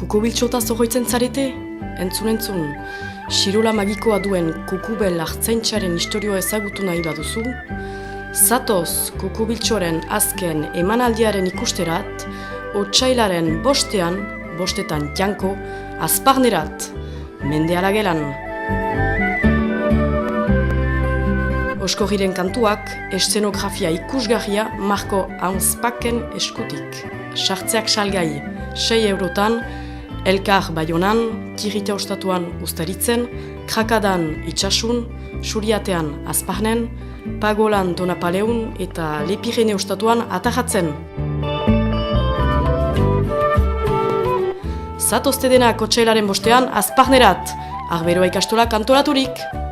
Kukubiltxota zohoitzen zarete? Entzun, Xirola magikoa duen kukubel artzaintzaren istorioa ezagutu nahi baduzu, zatoz kukubiltxoren azken emanaldiaren ikusterat, otsailaren bostetan janko, azparnerat, mendeala gelan. Oskorriren kantuak, eszenografia ikusgarria Marko Haunzpaken eskutik. Sartzeak salgai, 6 eurotan, Elkar Baionan, Kirita ostatuan Uztaritzen, Krakadan Itxasun, Suriatean Azparnen, Pagolan Donapaleun eta Lepirene ostatuan Atajatzen. Zatozte denak otsailaren bostean Azparnerat, Arberoa ikastola kantolaturik!